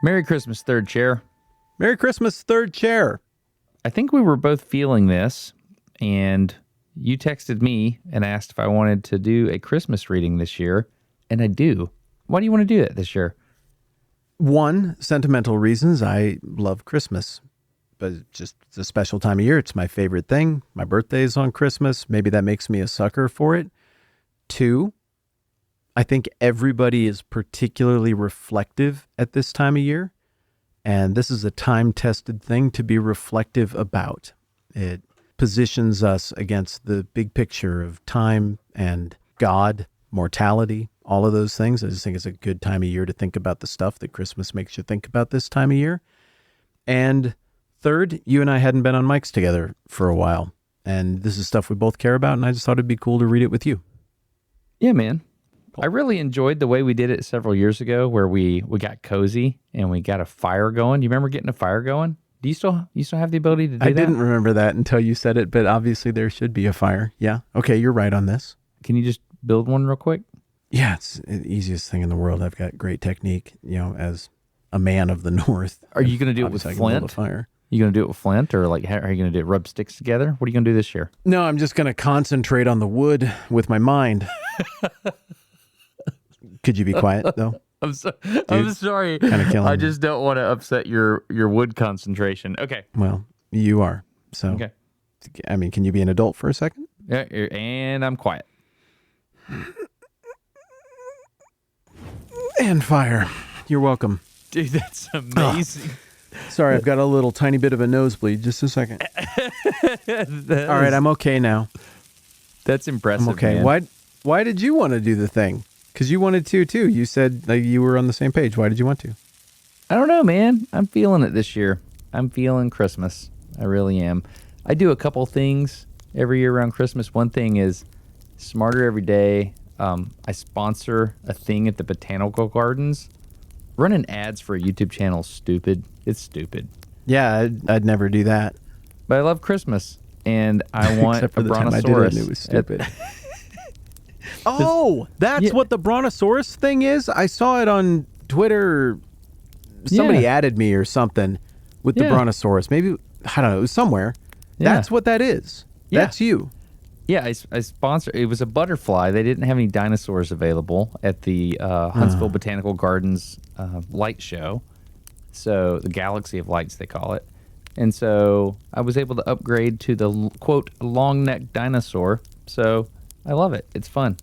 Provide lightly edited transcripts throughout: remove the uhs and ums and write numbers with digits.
Merry Christmas, third chair. Merry Christmas, third chair. I think we were both feeling this, and you texted me and asked if I wanted to do a Christmas reading this year, and I do. Why do you want to do that this year? One, sentimental reasons. I love Christmas, but it's a special time of year. It's my favorite thing. My birthday is on Christmas. Maybe that makes me a sucker for it. Two, I think everybody is particularly reflective at this time of year, and this is a time-tested thing to be reflective about. It positions us against the big picture of time and God, mortality, all of those things. I just think it's a good time of year to think about the stuff that Christmas makes you think about this time of year. And third, you and I hadn't been on mics together for a while, and this is stuff we both care about, and I just thought it'd be cool to read it with you. Yeah, man. I really enjoyed the way we did it several years ago, where we got cozy and we got a fire going. Do you remember getting a fire going? Do you still have the ability to do that? I didn't remember that until you said it, but obviously there should be a fire. Yeah. Okay, you're right on this. Can you just build one real quick? Yeah, it's the easiest thing in the world. I've got great technique, as a man of the North. Are you going to do it with flint? Fire. You going to do it with flint, or like how are you going to do it? Rub sticks together? What are you going to do this year? No, I'm just going to concentrate on the wood with my mind. Could you be quiet though? I'm sorry. Kind of killing I just don't want to upset your wood concentration. Okay. Well, you are. So, okay. I mean, can you be an adult for a second? Yeah, and I'm quiet. And fire. You're welcome. Dude, that's amazing. Sorry, I've got a little tiny bit of a nosebleed. Just a second. All right, I'm okay now. That's impressive. I'm okay. Man. Why did you want to do the thing? Because you wanted to, too. You said you were on the same page. Why did you want to? I don't know, man. I'm feeling it this year. I'm feeling Christmas. I really am. I do a couple things every year around Christmas. One thing is Smarter Every Day. I sponsor a thing at the Botanical Gardens. Running ads for a YouTube channel is stupid. It's stupid. Yeah, I'd never do that. But I love Christmas, and I want Except for a the time brontosaurus. I did it, and it was stupid. Oh, that's what the brontosaurus thing is? I saw it on Twitter. Somebody added me or something with the brontosaurus. Maybe, I don't know, it was somewhere. Yeah. That's what that is. Yeah. That's you. Yeah, I sponsor. It was a butterfly. They didn't have any dinosaurs available at the Huntsville Botanical Gardens light show. So the Galaxy of Lights, they call it. And so I was able to upgrade to the, quote, long-necked dinosaur. So I love it. It's fun.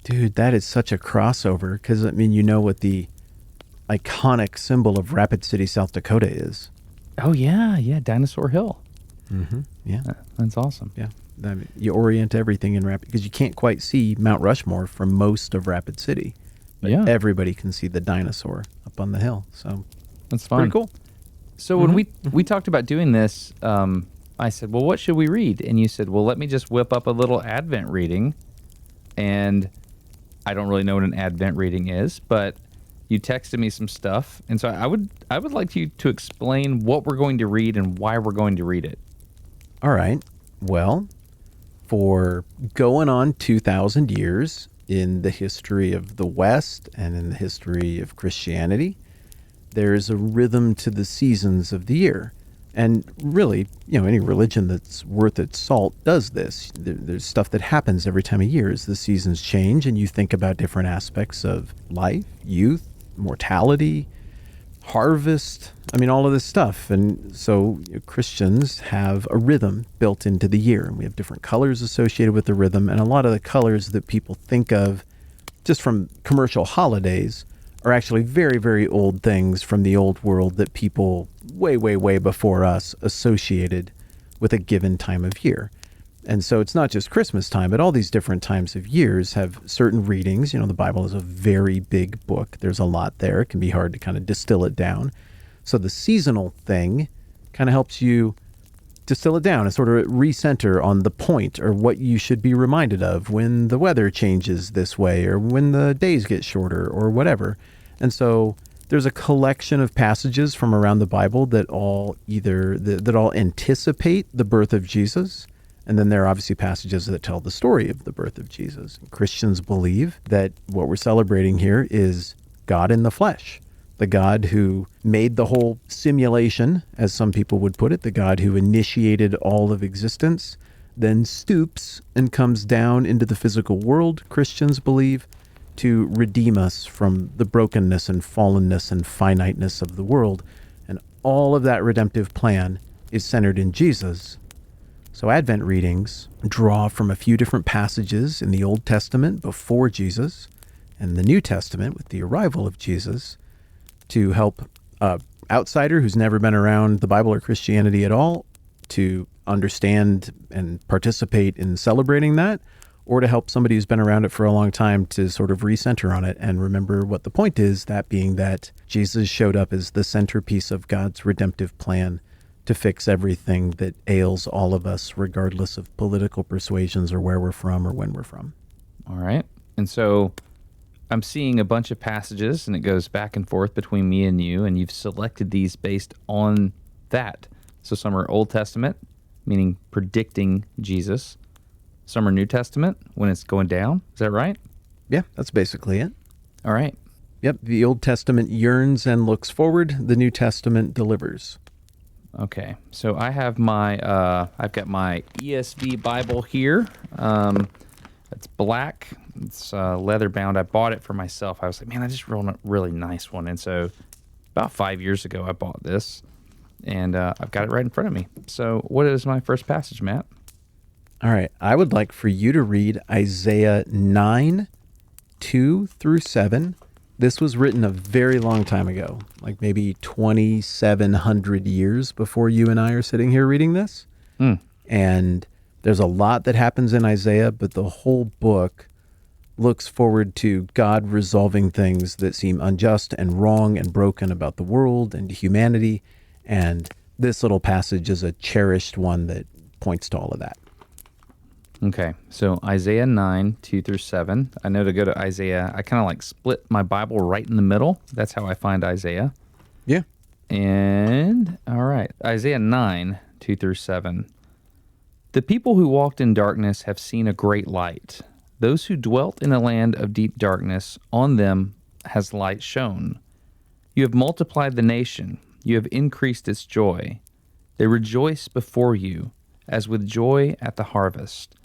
Dude, that is such a crossover because, I mean, you know what the iconic symbol of Rapid City, South Dakota is. Oh, yeah. Yeah, Dinosaur Hill. Mm-hmm. Yeah. That's awesome. Yeah. I mean, you orient everything in Rapid because you can't quite see Mount Rushmore from most of Rapid City. But everybody can see the dinosaur up on the hill. So that's fun. Pretty cool. So when we talked about doing this, I said, well, what should we read? And you said, well, let me just whip up a little Advent reading. And I don't really know what an Advent reading is, but you texted me some stuff. And so I would like you to explain what we're going to read and why we're going to read it. All right. Well, for going on 2,000 years in the history of the West and in the history of Christianity, there's a rhythm to the seasons of the year. And really, any religion that's worth its salt does this. There's stuff that happens every time of year as the seasons change and you think about different aspects of life, youth, mortality, harvest, all of this stuff. And so Christians have a rhythm built into the year, and we have different colors associated with the rhythm. And a lot of the colors that people think of just from commercial holidays are actually very, very old things from the old world that people way, way, way before us associated with a given time of year. And so it's not just Christmas time, but all these different times of years have certain readings. The Bible is a very big book. There's a lot there. It can be hard to kind of distill it down. So the seasonal thing kind of helps you distill it down and sort of recenter on the point or what you should be reminded of when the weather changes this way or when the days get shorter or whatever. And so there's a collection of passages from around the Bible that all anticipate the birth of Jesus. And then there are obviously passages that tell the story of the birth of Jesus. Christians believe that what we're celebrating here is God in the flesh, the God who made the whole simulation, as some people would put it, the God who initiated all of existence, then stoops and comes down into the physical world, Christians believe, to redeem us from the brokenness and fallenness and finiteness of the world. And all of that redemptive plan is centered in Jesus. So Advent readings draw from a few different passages in the Old Testament before Jesus and the New Testament with the arrival of Jesus to help an outsider who's never been around the Bible or Christianity at all to understand and participate in celebrating that, or to help somebody who's been around it for a long time to sort of recenter on it and remember what the point is, that being that Jesus showed up as the centerpiece of God's redemptive plan to fix everything that ails all of us, regardless of political persuasions or where we're from or when we're from. All right. And so I'm seeing a bunch of passages, and it goes back and forth between me and you, and you've selected these based on that. So some are Old Testament, meaning predicting Jesus. Some are New Testament, when it's going down. Is that right? Yeah, that's basically it. All right. Yep, the Old Testament yearns and looks forward. The New Testament delivers. Okay, so I have I've got my ESV Bible here. It's black. It's leather bound. I bought it for myself. I was like, man, I just wrote a really nice one. And so about 5 years ago, I bought this, and I've got it right in front of me. So what is my first passage, Matt? All right, I would like for you to read Isaiah 9, 2 through 7. This was written a very long time ago, like maybe 2,700 years before you and I are sitting here reading this. And there's a lot that happens in Isaiah, but the whole book looks forward to God resolving things that seem unjust and wrong and broken about the world and humanity. And this little passage is a cherished one that points to all of that. Okay, so Isaiah 9, 2 through 7. I know to go to Isaiah, I kind of like split my Bible right in the middle. That's how I find Isaiah. Yeah. And, all right, Isaiah 9, 2 through 7. The people who walked in darkness have seen a great light. Those who dwelt in a land of deep darkness, on them has light shone. You have multiplied the nation. You have increased its joy. They rejoice before you, as with joy at the harvest.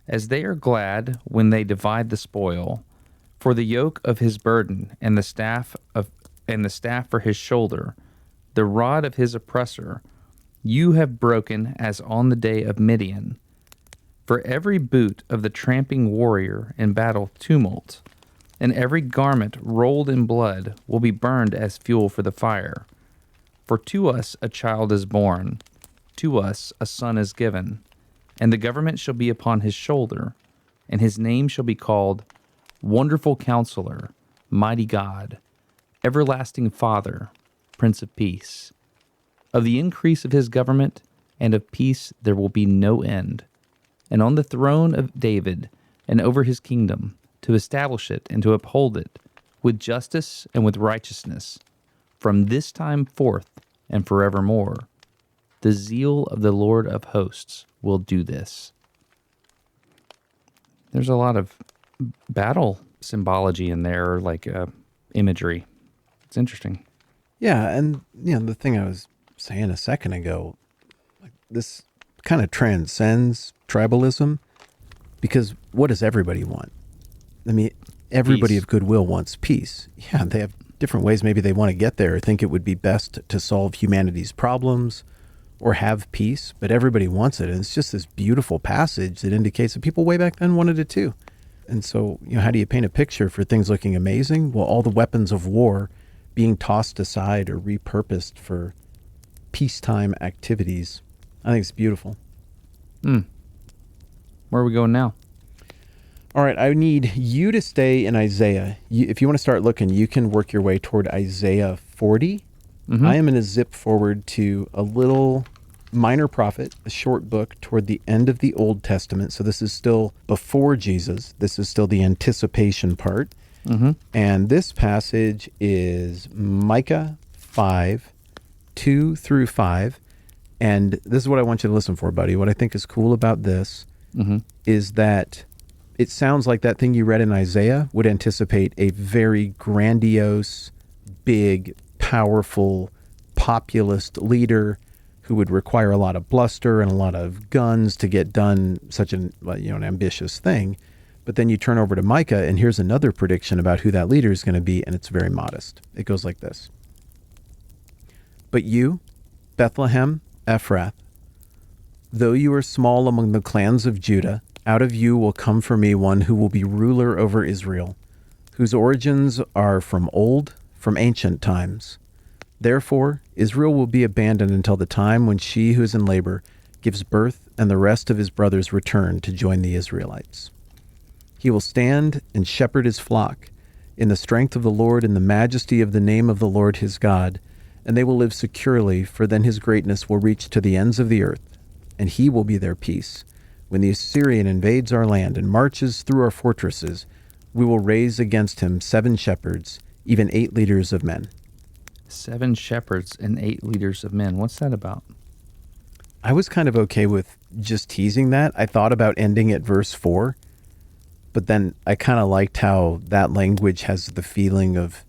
As they are glad when they divide the spoil, for the yoke of his burden and the staff for his shoulder, the rod of his oppressor, you have broken as on the day of Midian. For every boot of the tramping warrior in battle tumult, and every garment rolled in blood will be burned as fuel for the fire. For to us a child is born, to us a son is given, and the government shall be upon his shoulder, and his name shall be called Wonderful Counselor, Mighty God, Everlasting Father, Prince of Peace. Of the increase of his government and of peace there will be no end. And on the throne of David and over his kingdom, to establish it and to uphold it with justice and with righteousness, from this time forth and forevermore. The zeal of the Lord of hosts will do this. There's a lot of battle symbology in there, like imagery. It's interesting. Yeah, and the thing I was saying a second ago, like, this kind of transcends tribalism, because what does everybody want? I mean, everybody Peace. of goodwill wants peace. Yeah, they have different ways maybe they want to get there or think it would be best to solve humanity's problems or have peace, but everybody wants it. And it's just this beautiful passage that indicates that people way back then wanted it too. And so, how do you paint a picture for things looking amazing? Well, all the weapons of war being tossed aside or repurposed for peacetime activities. I think it's beautiful. Where are we going now? All right, I need you to stay in Isaiah. If you want to start looking, you can work your way toward Isaiah 40. I am going to zip forward to a little minor prophet, a short book toward the end of the Old Testament. So this is still before Jesus. This is still the anticipation part. And this passage is Micah 5, 2 through 5. And this is what I want you to listen for, buddy. What I think is cool about this is that it sounds like that thing you read in Isaiah would anticipate a very grandiose, big, powerful, populist leader who would require a lot of bluster and a lot of guns to get done such an ambitious thing. But then you turn over to Micah, and here's another prediction about who that leader is going to be, and it's very modest. It goes like this. But you, Bethlehem Ephrath, though you are small among the clans of Judah, out of you will come for me one who will be ruler over Israel, whose origins are from ancient times. Therefore, Israel will be abandoned until the time when she who is in labor gives birth and the rest of his brothers return to join the Israelites. He will stand and shepherd his flock in the strength of the Lord and the majesty of the name of the Lord his God, and they will live securely, for then his greatness will reach to the ends of the earth, and he will be their peace. When the Assyrian invades our land and marches through our fortresses, we will raise against him 7 shepherds, even 8 leaders of men. 7 shepherds and 8 leaders of men. What's that about? I was kind of okay with just teasing that. I thought about ending at verse 4, but then I kind of liked how that language has the feeling of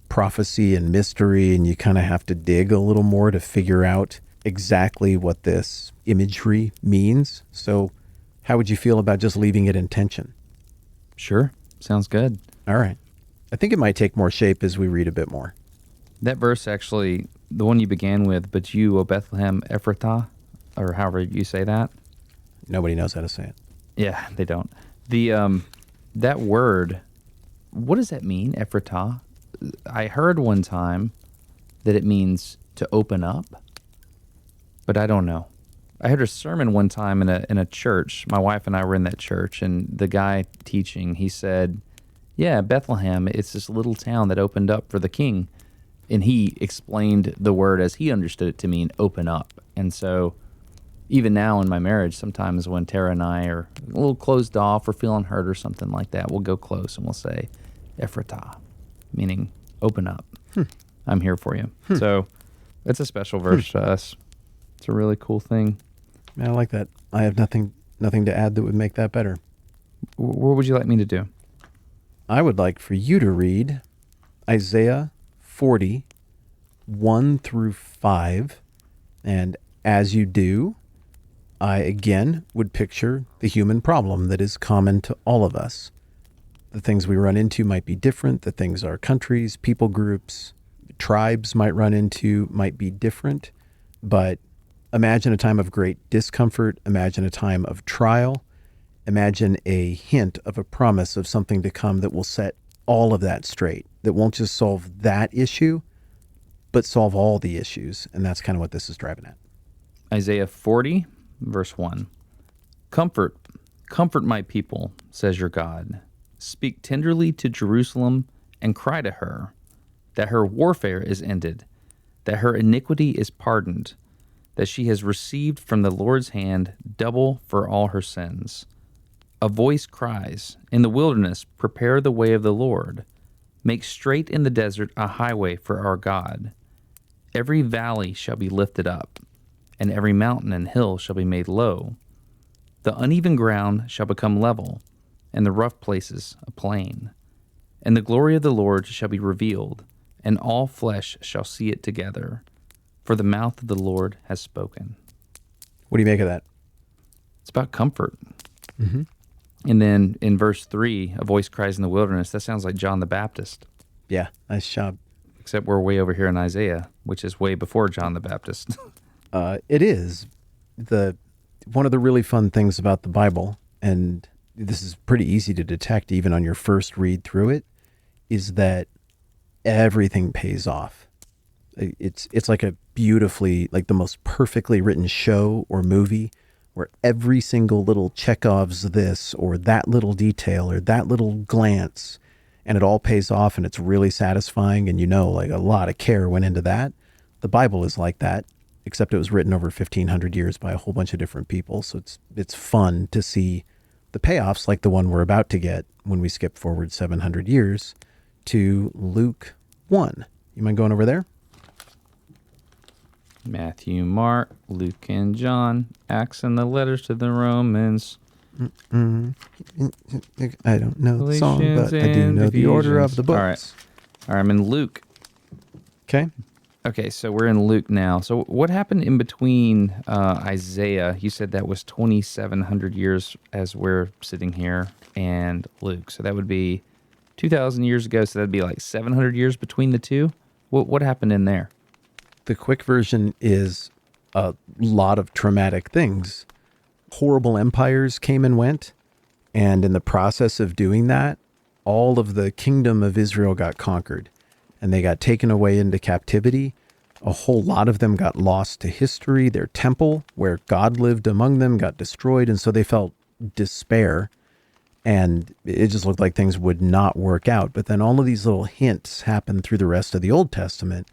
prophecy and mystery, and you kind of have to dig a little more to figure out exactly what this imagery means. So how would you feel about just leaving it in tension? Sure. Sounds good. All right. I think it might take more shape as we read a bit more. That verse actually, the one you began with, but you, O Bethlehem Ephrathah, or however you say that. Nobody knows how to say it. Yeah, they don't. That word, what does that mean, Ephrathah? I heard one time that it means to open up, but I don't know. I heard a sermon one time in a church. My wife and I were in that church, and the guy teaching, he said, yeah, Bethlehem, it's this little town that opened up for the king. And he explained the word as he understood it to mean open up. And so even now in my marriage, sometimes when Tara and I are a little closed off or feeling hurt or something like that, we'll go close and we'll say, Ephrathah, meaning open up. I'm here for you. So it's a special verse to us. It's a really cool thing. I like that. I have nothing to add that would make that better. What would you like me to do? I would like for you to read Isaiah 40, 1 through 5. And as you do, I again would picture the human problem that is common to all of us. The things we run into might be different. The things our countries, people groups, tribes might run into might be different. But imagine a time of great discomfort. Imagine a time of trial. Imagine a hint of a promise of something to come that will set all of that straight, that won't just solve that issue, but solve all the issues. And that's kind of what this is driving at. Isaiah 40, verse 1. Comfort my people, says your God. Speak tenderly to Jerusalem and cry to her that her warfare is ended, that her iniquity is pardoned, that she has received from the Lord's hand double for all her sins. A voice cries, in the wilderness, prepare the way of the Lord. Make straight in the desert a highway for our God. Every valley shall be lifted up, and every mountain and hill shall be made low. The uneven ground shall become level, and the rough places a plain. And the glory of the Lord shall be revealed, and all flesh shall see it together. For the mouth of the Lord has spoken. What do you make of that? It's about comfort. Mm-hmm. And then in verse 3, a voice cries in the wilderness. That sounds like John the Baptist. Yeah, nice job. Except we're way over here in Isaiah, which is way before John the Baptist. It is. One of the really fun things about the Bible, and this is pretty easy to detect even on your first read through it, is that everything pays off. It's like a beautifully, like the most perfectly written show or movie where every single little Chekhov's this or that little detail or that little glance, and it all pays off and it's really satisfying, and like a lot of care went into that. The Bible is like that, except it was written over 1,500 years by a whole bunch of different people. So it's fun to see the payoffs like the one we're about to get when we skip forward 700 years to Luke 1. You mind going over there? Matthew, Mark, Luke, and John. Acts and the letters to the Romans. I don't know the song, Galatians but I do and know the order of Ephesians. the books. All right. All right, I'm in Luke. Okay. Okay, so we're in Luke now. So what happened in between Isaiah? You said that was 2,700 years as we're sitting here, and Luke. So that would be 2,000 years ago. So that'd be like 700 years between the two. What happened in there? The quick version is a lot of traumatic things. Horrible empires came and went, and in the process of doing that, all of the kingdom of Israel got conquered, and they got taken away into captivity. A whole lot of them got lost to history. Their temple, where God lived among them, got destroyed, and so they felt despair, and it just looked like things would not work out. But then all of these little hints happen through the rest of the Old Testament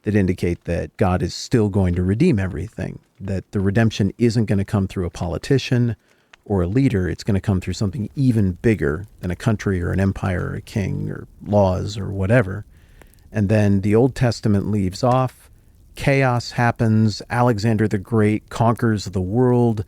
that indicate that God is still going to redeem everything, that the redemption isn't going to come through a politician or a leader. It's going to come through something even bigger than a country or an empire or a king or laws or whatever. And then the Old Testament leaves off. Chaos happens. Alexander the Great conquers the world.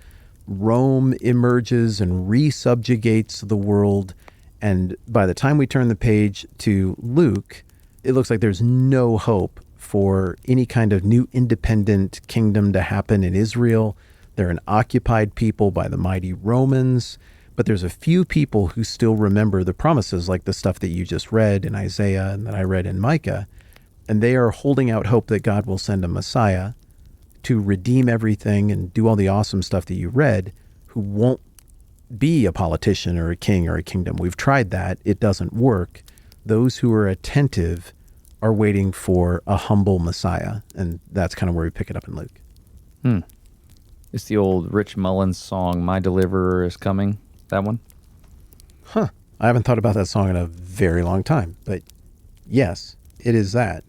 Rome emerges and resubjugates the world. And by the time we turn the page to Luke, it looks like there's no hope for any kind of new independent kingdom to happen in Israel. They're an occupied people by the mighty Romans, but there's a few people who still remember the promises, like the stuff that you just read in Isaiah and that I read in Micah, and they are holding out hope that God will send a Messiah to redeem everything and do all the awesome stuff that you read, who won't be a politician or a king or a kingdom. We've tried that. It doesn't work. Those who are attentive are waiting for a humble Messiah. And that's kind of where we pick it up in Luke. It's the old Rich Mullins song, My Deliverer is Coming. That one? Huh. I haven't thought about that song in a very long time, but yes, it is that.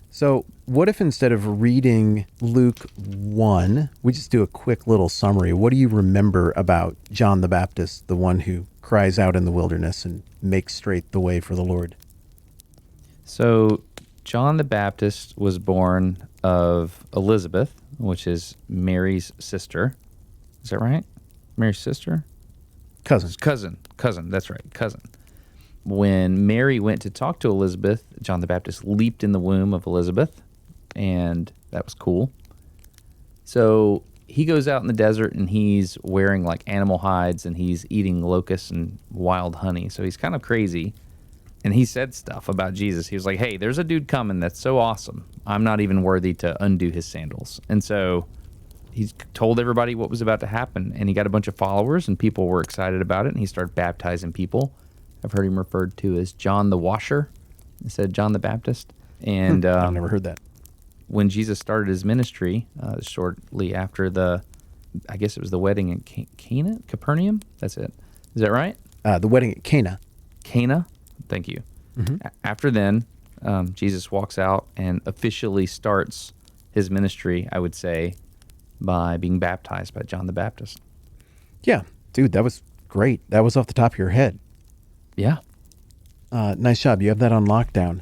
So what if instead of reading Luke 1, we just do a quick little summary? What do you remember about John the Baptist, the one who cries out in the wilderness and makes straight the way for the Lord? So John the Baptist was born of Elizabeth, which is Mary's sister. Is that right? Mary's sister? Cousin. Cousin. That's right. Cousin. When Mary went to talk to Elizabeth, John the Baptist leaped in the womb of Elizabeth, and that was cool. So he goes out in the desert, and he's wearing like animal hides, and he's eating locusts and wild honey. So he's kind of crazy. And he said stuff about Jesus. He was like, hey, there's a dude coming that's so awesome. I'm not even worthy to undo his sandals. And so he told everybody what was about to happen. And he got a bunch of followers, and people were excited about it. And he started baptizing people. I've heard him referred to as John the Washer instead of John the Baptist. And I've never heard that. When Jesus started his ministry, shortly after I guess it was the wedding in Cana? Capernaum? That's it. Is that right? The wedding at Cana. Cana? Thank you. Mm-hmm. After then, Jesus walks out and officially starts his ministry, I would say, by being baptized by John the Baptist. Yeah. Dude, that was great. That was off the top of your head. Yeah. Nice job. You have that on lockdown.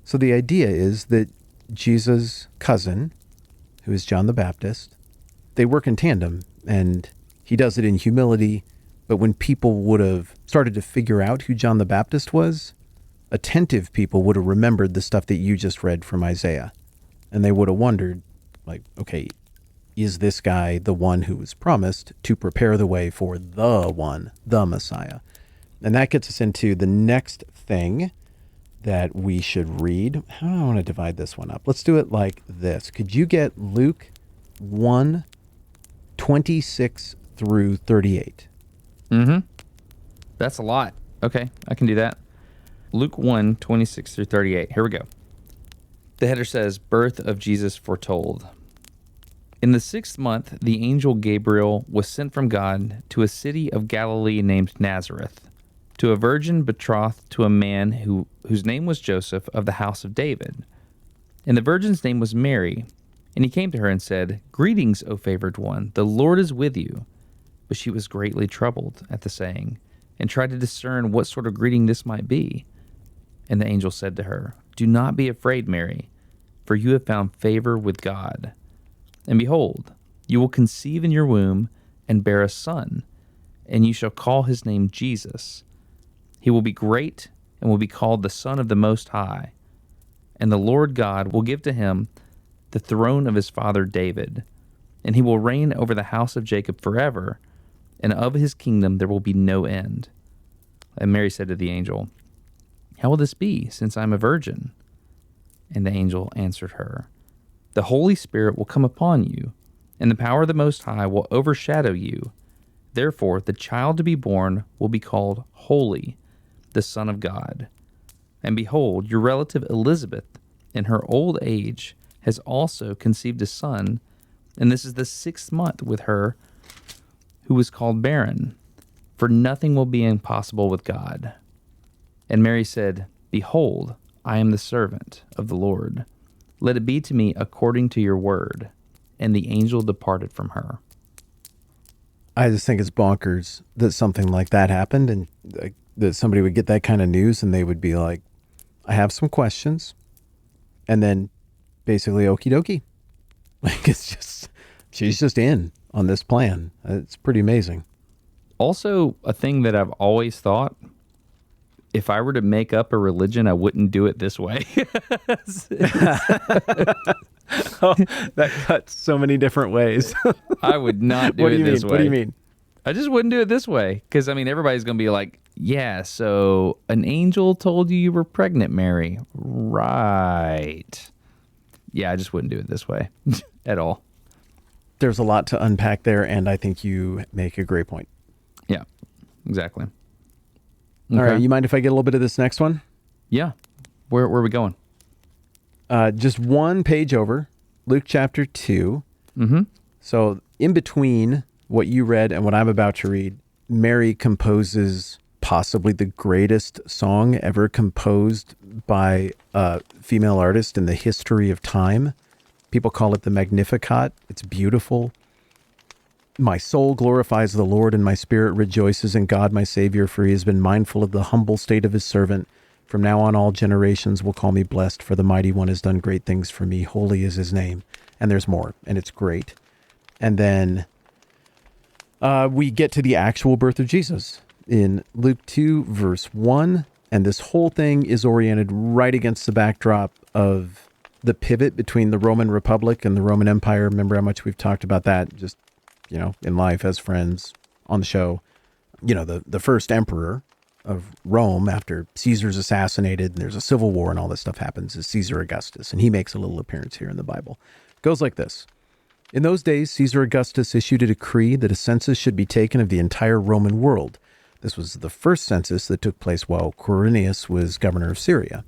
So the idea is that Jesus' cousin, who is John the Baptist, they work in tandem, and he does it in humility. But when people would have started to figure out who John the Baptist was, attentive people would have remembered the stuff that you just read from Isaiah. And they would have wondered, like, okay, is this guy the one who was promised to prepare the way for the one, the Messiah? And that gets us into the next thing that we should read. How do I want to divide this one up? Let's do it like this. Could you get Luke 1, 26 through 38? Mm-hmm. That's a lot. Okay, I can do that. Luke 1, 26 through 38. Here we go. The header says, Birth of Jesus foretold. In the 6th month, the angel Gabriel was sent from God to a city of Galilee named Nazareth, to a virgin betrothed to a man whose name was Joseph of the house of David. And the virgin's name was Mary. And he came to her and said, Greetings, O favored one, the Lord is with you. But she was greatly troubled at the saying, and tried to discern what sort of greeting this might be. And the angel said to her, Do not be afraid, Mary, for you have found favor with God. And behold, you will conceive in your womb and bear a son, and you shall call his name Jesus. He will be great and will be called the Son of the Most High. And the Lord God will give to him the throne of his father David, and he will reign over the house of Jacob forever, and of his kingdom there will be no end. And Mary said to the angel, How will this be, since I am a virgin? And the angel answered her, The Holy Spirit will come upon you, and the power of the Most High will overshadow you. Therefore, the child to be born will be called Holy, the Son of God. And behold, your relative Elizabeth, in her old age, has also conceived a son, and this is the 6th month with her who was called barren, for nothing will be impossible with God. And Mary said, Behold, I am the servant of the Lord. Let it be to me according to your word. And the angel departed from her. I just think it's bonkers that something like that happened, and that somebody would get that kind of news and they would be like, I have some questions. And then basically, okie dokie. Like, it's just, she's just in on this plan. It's pretty amazing. Also, a thing that I've always thought, if I were to make up a religion, I wouldn't do it this way. Oh, that cuts so many different ways. I would not do it this way. What do you mean? I just wouldn't do it this way. Because, I mean, everybody's going to be like, yeah, so an angel told you were pregnant, Mary. Right. Yeah, I just wouldn't do it this way at all. There's a lot to unpack there, and I think you make a great point. Yeah, exactly. All right, you mind if I get a little bit of this next one? Yeah. Where are we going? Just one page over, Luke chapter 2. Mm-hmm. So in between what you read and what I'm about to read, Mary composes possibly the greatest song ever composed by a female artist in the history of time. People call it the Magnificat. It's beautiful. My soul glorifies the Lord, and my spirit rejoices in God my Savior, for he has been mindful of the humble state of his servant. From now on, all generations will call me blessed, for the Mighty One has done great things for me. Holy is his name. And there's more, and it's great. And then we get to the actual birth of Jesus in Luke 2, verse 1. And this whole thing is oriented right against the backdrop of the pivot between the Roman Republic and the Roman Empire. Remember how much we've talked about that just, in life as friends on the show. The first emperor of Rome, after Caesar's assassinated and there's a civil war and all this stuff happens, is Caesar Augustus, and he makes a little appearance here in the Bible. It goes like this. In those days, Caesar Augustus issued a decree that a census should be taken of the entire Roman world. This was the first census that took place while Quirinius was governor of Syria,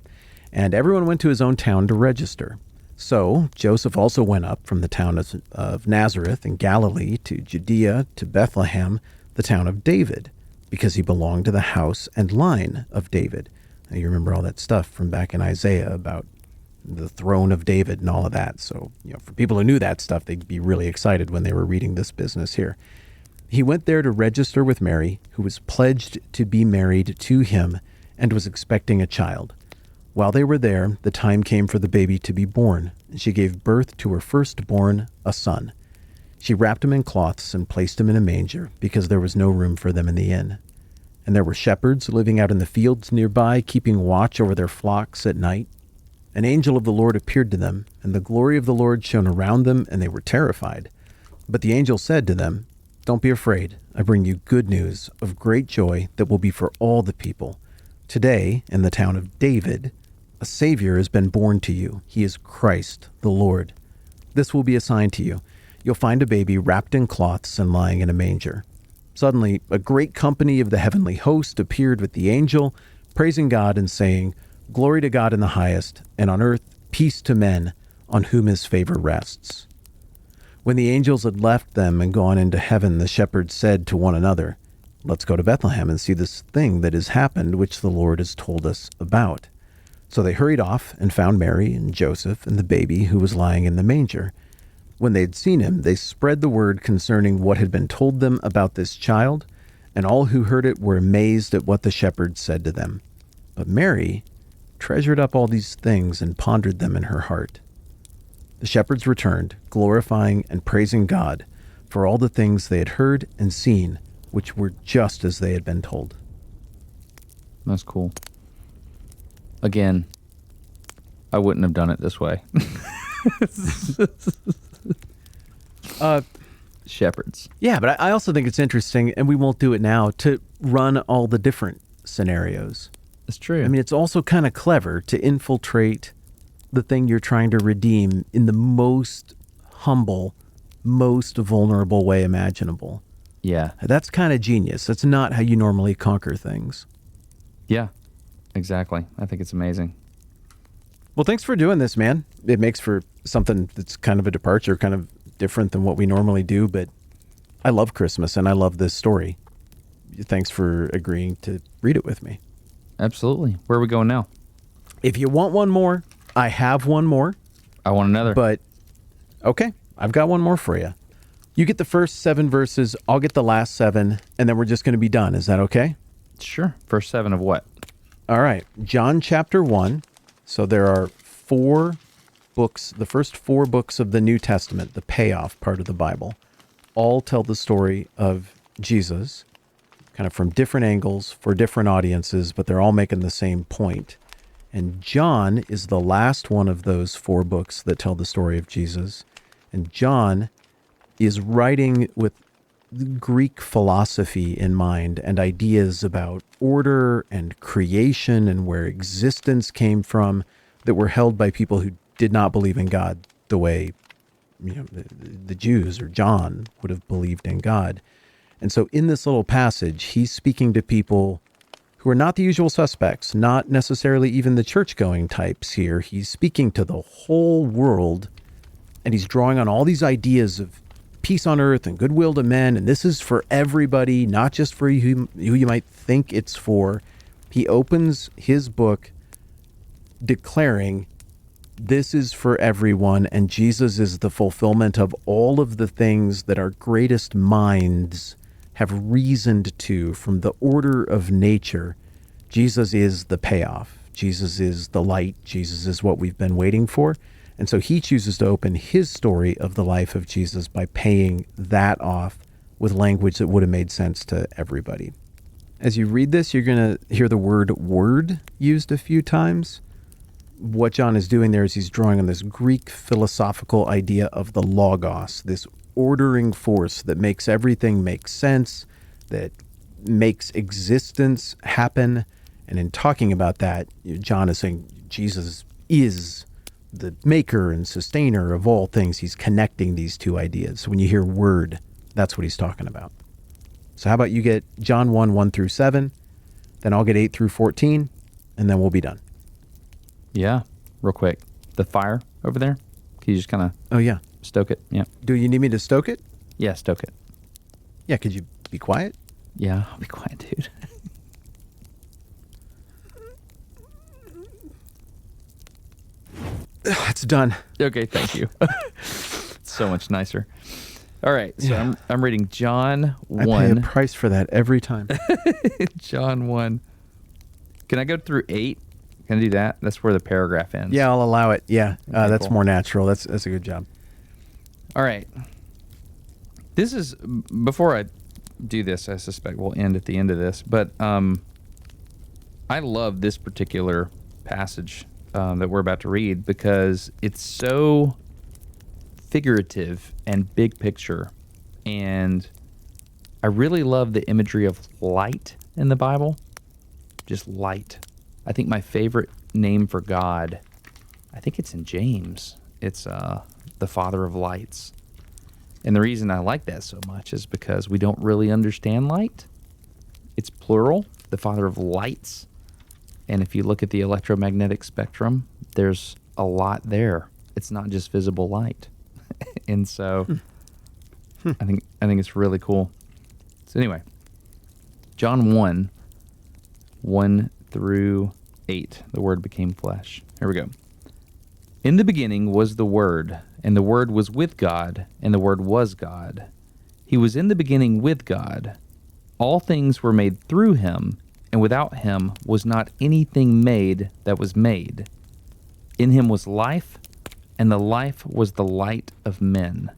and everyone went to his own town to register. So Joseph also went up from the town of Nazareth in Galilee to Judea to Bethlehem, the town of David, because he belonged to the house and line of David. Now, you remember all that stuff from back in Isaiah about the throne of David and all of that. So, for people who knew that stuff, they'd be really excited when they were reading this business here. He went there to register with Mary, who was pledged to be married to him and was expecting a child. While they were there, the time came for the baby to be born, and she gave birth to her firstborn, a son. She wrapped him in cloths and placed him in a manger, because there was no room for them in the inn. And there were shepherds living out in the fields nearby, keeping watch over their flocks at night. An angel of the Lord appeared to them, and the glory of the Lord shone around them, and they were terrified. But the angel said to them, Don't be afraid. I bring you good news of great joy that will be for all the people. Today, in the town of David, a Savior has been born to you. He is Christ, the Lord. This will be a sign to you. You'll find a baby wrapped in cloths and lying in a manger. Suddenly, a great company of the heavenly host appeared with the angel, praising God and saying, Glory to God in the highest, and on earth peace to men on whom his favor rests. When the angels had left them and gone into heaven, the shepherds said to one another, Let's go to Bethlehem and see this thing that has happened, which the Lord has told us about. So they hurried off and found Mary and Joseph and the baby who was lying in the manger. When they had seen him, they spread the word concerning what had been told them about this child, and all who heard it were amazed at what the shepherds said to them. But Mary treasured up all these things and pondered them in her heart. The The shepherds returned, glorifying and praising God for all the things they had heard and seen, which were just as they had been told. That's cool. Again, I wouldn't have done it this way. Shepherds. Yeah, but I also think it's interesting, and we won't do it now, to run all the different scenarios. That's true. I mean, it's also kind of clever to infiltrate the thing you're trying to redeem in the most humble, most vulnerable way imaginable. yeah. That's kind of genius. That's not how you normally conquer things. Yeah. Exactly. I think it's amazing. Well, thanks for doing this, man. It makes for something that's kind of a departure, kind of different than what we normally do, but I love Christmas and I love this story. Thanks for agreeing to read it with me. Absolutely. Where are we going now? If you want one more, I have one more, I want another. but okay, I've got one more for you. You get the first 7 verses, I'll get the last 7, and then we're just going to be done. Is that okay? Sure. First 7 of what? All right, John chapter 1. So there are 4 books, the first 4 books of the New Testament, the payoff part of the Bible, all tell the story of Jesus, kind of from different angles for different audiences, but they're all making the same point. And John is the last one of those 4 books that tell the story of Jesus. And John is writing with Greek philosophy in mind and ideas about order and creation and where existence came from that were held by people who did not believe in God the way the Jews or John would have believed in God. And so in this little passage, he's speaking to people who are not the usual suspects, not necessarily even the church-going types here. He's speaking to the whole world, and he's drawing on all these ideas of peace on earth and goodwill to men, and this is for everybody, not just for who you might think it's for. He opens his book declaring this is for everyone, and Jesus is the fulfillment of all of the things that our greatest minds have reasoned to from the order of nature. Jesus is the payoff. Jesus is the light. Jesus is what we've been waiting for. And so he chooses to open his story of the life of Jesus by paying that off with language that would have made sense to everybody. As you read this, you're going to hear the word used a few times. What John is doing there is he's drawing on this Greek philosophical idea of the logos, this ordering force that makes everything make sense, that makes existence happen. And in talking about that, John is saying Jesus is the maker and sustainer of all things. He's connecting these two ideas. So when you hear word, that's what he's talking about. So how about you get John 1, 1 through 7, then I'll get 8 through 14, and then we'll be done. Yeah. Real quick. The fire over there. Can you just kind of Oh, yeah. stoke it? Yeah. Do you need me to stoke it? Yeah, stoke it. Yeah, could you be quiet? Yeah, I'll be quiet, dude. It's done. Okay, thank you. It's so much nicer. All right, so Yeah. I'm reading John I pay a 1. price for that every time. John 1. Can I go through 8? Can I do that? That's where the paragraph ends. Yeah, I'll allow it. Yeah, Okay, that's cool. more natural. That's a good job. All right. This is, before I do this, I suspect we'll end at the end of this, but I love this particular passage that we're about to read because it's so figurative and big picture. And I really love the imagery of light in the Bible. Just light. I think my favorite name for God, I think it's in James. It's the Father of Lights. And the reason I like that so much is because we don't really understand light. It's plural, the Father of Lights. And if you look at the electromagnetic spectrum, there's a lot there. It's not just visible light. And so I think it's really cool. So anyway, John 1, 1 through 8, the Word became flesh. Here we go. In the beginning was the Word, and the Word was with God, and the Word was God. He was in the beginning with God. All things were made through him, and without him was not anything made that was made. In him was life, and the life was the light of men.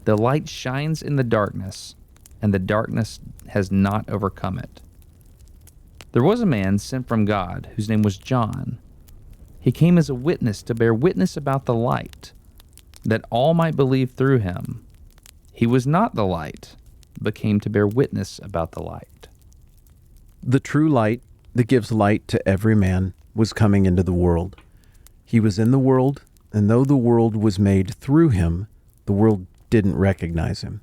The light shines in the darkness, and the darkness has not overcome it. There was a man sent from God whose name was John. He came as a witness to bear witness about the light, that all might believe through him. He was not the light, but came to bear witness about the light. The true light that gives light to every man was coming into the world. He was in the world, and though the world was made through him, the world didn't recognize him.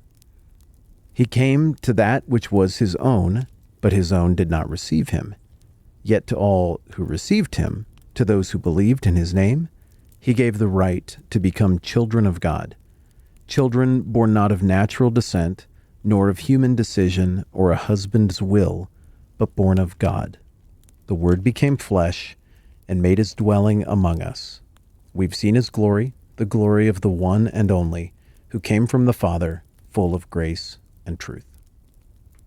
He came to that which was his own, but his own did not receive him. Yet to all who received him, to those who believed in his name, he gave the right to become children of God, children born not of natural descent, nor of human decision or a husband's will, but born of God. The Word became flesh and made his dwelling among us. We've seen his glory, the glory of the one and only, who came from the Father, full of grace and truth.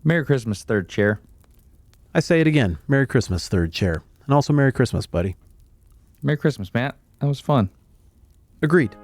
Merry Christmas, third chair. I say it again. Merry Christmas, third chair. And also Merry Christmas, buddy. Merry Christmas, Matt. That was fun. Agreed.